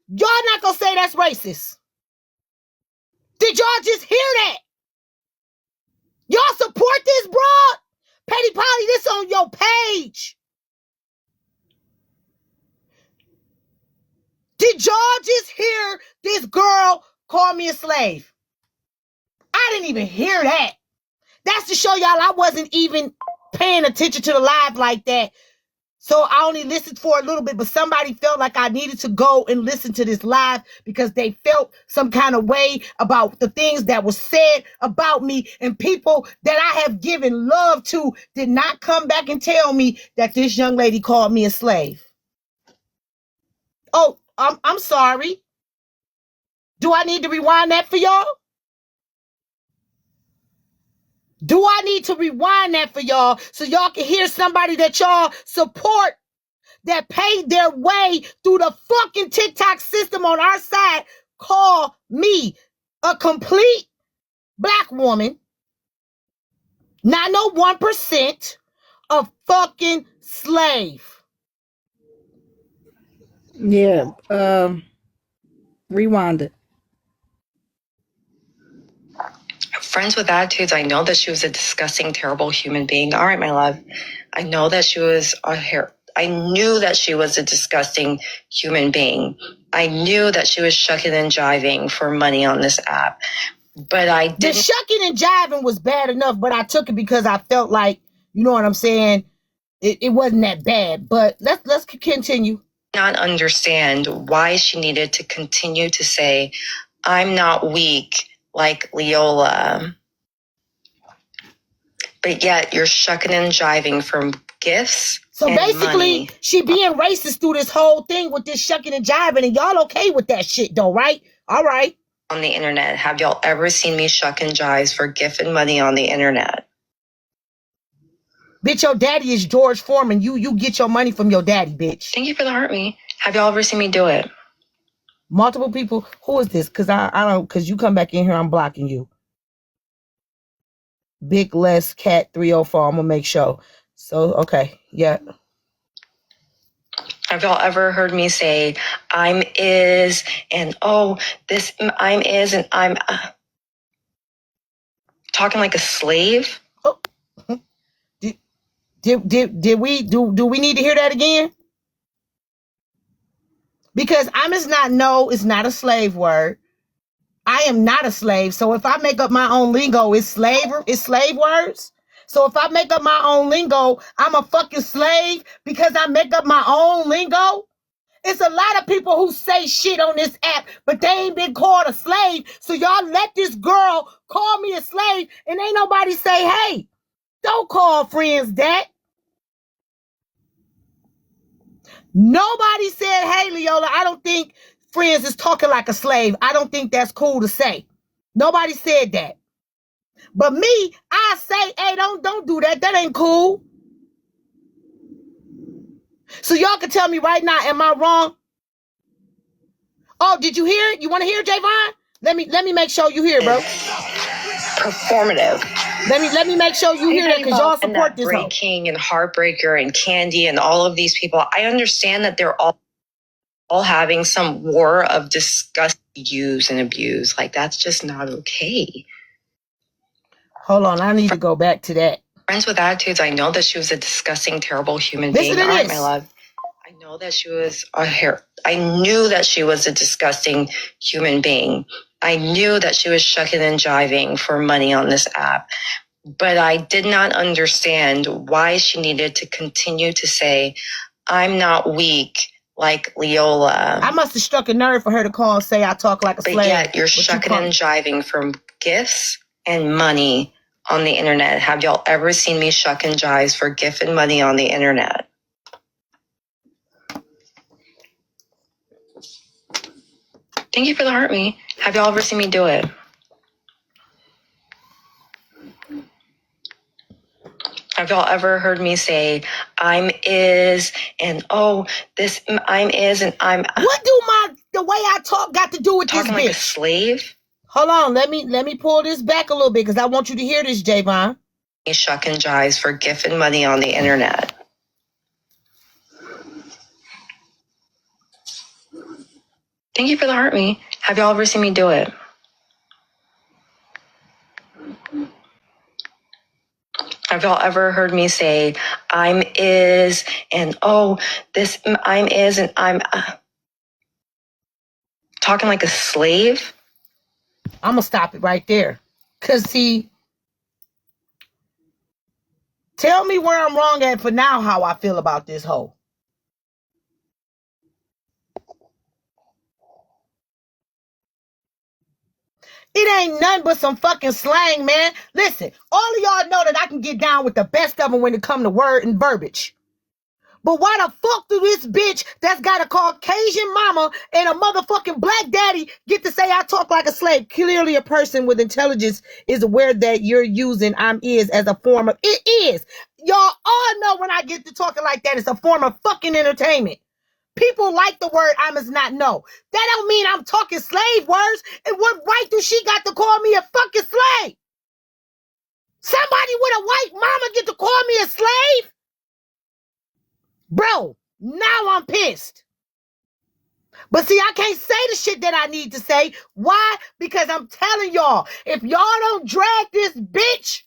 Y'all not gonna say that's racist. Did y'all just hear that? Y'all support this broad? Petty Polly, this on your page. Did y'all just hear this girl call me a slave? I didn't even hear that. That's to show y'all I wasn't even paying attention to the live like that. So I only listened for a little bit, but somebody felt like I needed to go and listen to this live because they felt some kind of way about the things that were said about me, and people that I have given love to did not come back and tell me that this young lady called me a slave. Oh, I'm sorry. Do I need to rewind that for y'all? Do I need to rewind that for y'all so y'all can hear somebody that y'all support that paid their way through the fucking TikTok system on our side call me a complete black woman, not no 1%, a fucking slave? Yeah, rewind it. Friends with Attitudes, I know that she was a disgusting, terrible human being. All right, my love. I know that she was I knew that she was a disgusting human being. I knew that she was shucking and jiving for money on this app. But I didn't. The shucking and jiving was bad enough, but I took it because I felt like, you know what I'm saying, it wasn't that bad. But let's continue. Not understand why she needed to continue to say, I'm not weak like Leola. But yet you're shucking and jiving from gifts. So and basically, money. She being racist through this whole thing with this shucking and jiving, and y'all okay with that shit though, right? All right. On the internet, have y'all ever seen me shuck and jive for gift and money on the internet? Bitch, your daddy is George Foreman. You get your money from your daddy, bitch. Thank you for the heart me. Have y'all ever seen me do it? Multiple people. Who is this? Because I don't, because you come back in here, I'm blocking you. Big Les Cat 304. I'm gonna make sure. So okay, yeah. Have y'all ever heard me say, I'm is, and oh, this I'm is, and I'm talking like a slave? Oh. Did we do we need to hear that again? Because I'm is not, no, it's not a slave word. I am not a slave. So if I make up my own lingo, it's slave words. So if I make up my own lingo, I'm a fucking slave because I make up my own lingo. It's a lot of people who say shit on this app, but they ain't been called a slave. So y'all let this girl call me a slave, and ain't nobody say, hey, don't call friends that. Nobody said, hey, Leola, I don't think friends is talking like a slave. I don't think that's cool to say. Nobody said that. But me, I say, hey, don't do that. That ain't cool. So y'all can tell me right now, am I wrong? Oh, did you hear it? You want to hear it, Javon? Let me make sure you hear it, bro. Performative. Let me make sure you hear that, because y'all support this hoe. Breaking and Heartbreaker and Candy and all of these people, I understand that they're all having some war of disgust, use, and abuse. Like, that's just not okay. Hold on, I need to go back to that. Friends with Attitudes, I know that she was a disgusting, terrible human being. All right, my love. I know that she was I knew that she was a disgusting human being. I knew that she was shucking and jiving for money on this app. But I did not understand why she needed to continue to say, I'm not weak like Leola. I must have struck a nerve for her to call and say I talk like a slave. But yet you're shucking and jiving from gifts and money on the internet. Have y'all ever seen me shuck and jive for gift and money on the internet? Thank you for the heart me. Have y'all ever seen me do it? Have y'all ever heard me say, I'm is, and oh, this I'm is, and I'm... What do the way I talk got to do with this bitch? Talking like a slave? Hold on, let me pull this back a little bit, because I want you to hear this, Javon. Shuck and jives for gift and money on the internet. Thank you for the heart me. Have y'all ever seen me do it? Have y'all ever heard me say, I'm is, and oh, this, I'm is, and I'm talking like a slave? I'm going to stop it right there. Because, see, tell me where I'm wrong at for now how I feel about this hoe. It ain't nothing but some fucking slang, man. Listen, all of y'all know that I can get down with the best of them when it come to word and verbiage. But why the fuck do this bitch that's got a Caucasian mama and a motherfucking black daddy get to say I talk like a slave? Clearly a person with intelligence is aware that you're using I'm is as a form of, it is. Y'all all know when I get to talking like that, it's a form of fucking entertainment. People like the word I must not know. That don't mean I'm talking slave words. And what right do she got to call me a fucking slave? Somebody with a white mama get to call me a slave? Bro, now I'm pissed. But see, I can't say the shit that I need to say. Why? Because I'm telling y'all, if y'all don't drag this bitch,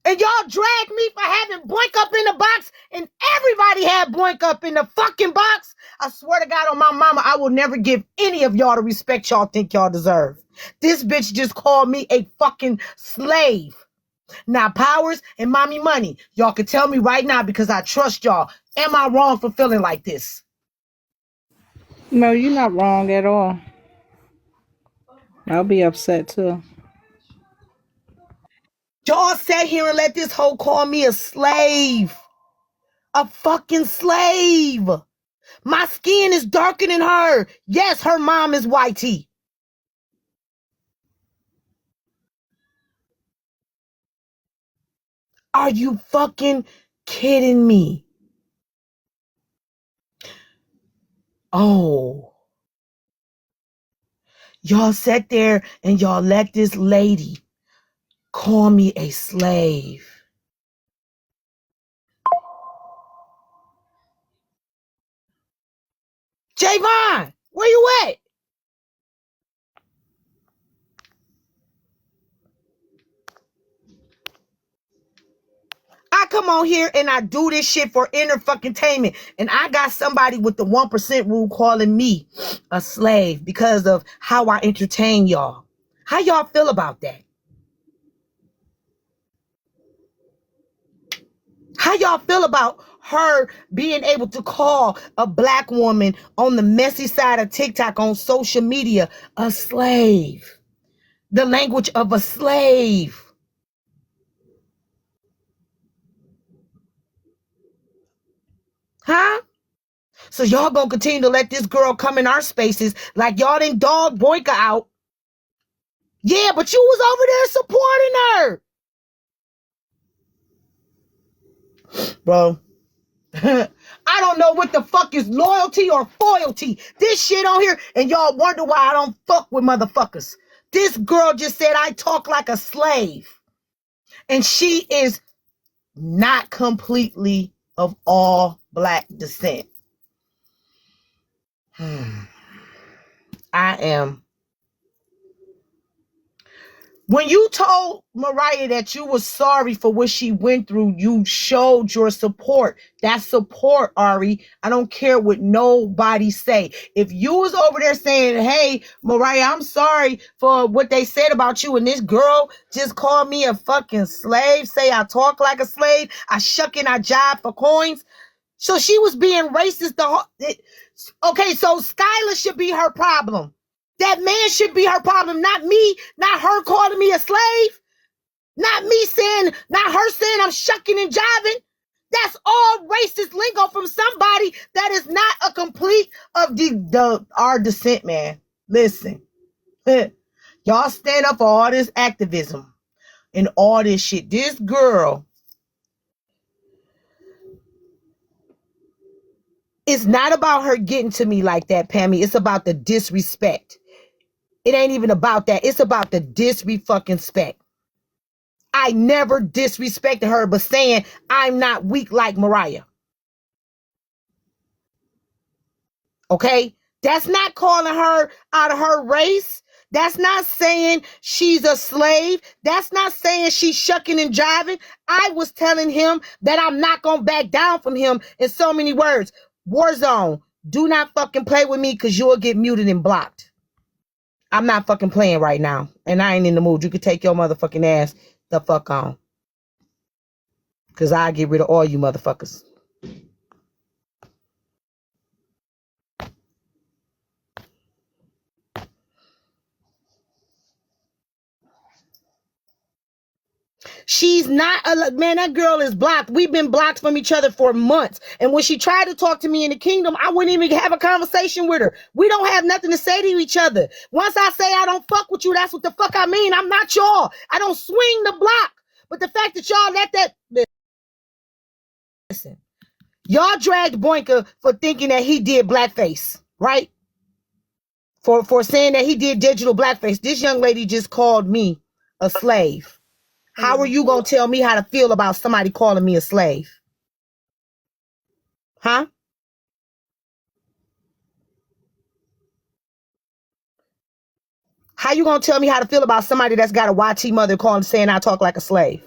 and y'all drag me for having Boink up in the box, and everybody had Boink up in the fucking box, I swear to God on my mama, I will never give any of y'all the respect y'all think y'all deserve. This bitch just called me a fucking slave. Now, Powers and Mommy Money, y'all can tell me right now because I trust y'all. Am I wrong for feeling like this? No, you're not wrong at all. I'll be upset too. Y'all sat here and let this hoe call me a slave. A fucking slave. My skin is darker than her. Yes, her mom is whitey. Are you fucking kidding me? Oh. Y'all sat there and y'all let this lady call me a slave. Javon, where you at? I come on here and I do this shit for inner fucking tainment. And I got somebody with the 1% rule calling me a slave because of how I entertain y'all. How y'all feel about that? How y'all feel about her being able to call a black woman on the messy side of TikTok on social media a slave? The language of a slave. Huh? So y'all gonna continue to let this girl come in our spaces like y'all didn't dog Boyka out. Yeah, but you was over there supporting her. Bro. I don't know what the fuck is loyalty or fealty. This shit on here, and y'all wonder why I don't fuck with motherfuckers. This girl just said I talk like a slave. And she is not completely of all black descent. I am. When you told Mariah that you were sorry for what she went through, you showed your support. That's support, Ari. I don't care what nobody say. If you was over there saying, hey, Mariah, I'm sorry for what they said about you, and this girl just called me a fucking slave, say I talk like a slave, I shuck and I jive for coins. So she was being racist. Okay, so Skylar should be her problem. That man should be her problem, not me, not her calling me a slave, not me saying, not her saying I'm shucking and jiving. That's all racist lingo from somebody that is not a complete of our descent, man. Listen, y'all stand up for all this activism and all this shit. This girl, it's not about her getting to me like that, Pammy. It's about the disrespect. It ain't even about that. It's about the disrespect. I never disrespected her, but saying I'm not weak like Mariah. Okay? That's not calling her out of her race. That's not saying she's a slave. That's not saying she's shucking and jiving. I was telling him that I'm not going to back down from him in so many words. Warzone, do not fucking play with me because you'll get muted and blocked. I'm not fucking playing right now. And I ain't in the mood. You can take your motherfucking ass the fuck on. Because I'll get rid of all you motherfuckers. She's not a man. That girl is blocked. We've been blocked from each other for months. And when she tried to talk to me in the kingdom, I wouldn't even have a conversation with her. We don't have nothing to say to each other. Once I say I don't fuck with you, that's what the fuck I mean. I'm not y'all. I don't swing the block. But the fact that y'all let that... Listen. Y'all dragged Boinka for thinking that he did blackface, right? For saying that he did digital blackface. This young lady just called me a slave. How are you going to tell me how to feel about somebody calling me a slave? Huh? How you going to tell me how to feel about somebody that's got a YT mother calling saying I talk like a slave?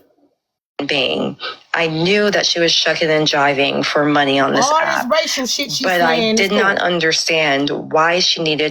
Being, I knew that she was shucking and jiving for money on this all app. This racial shit she's but I did not understand why she needed to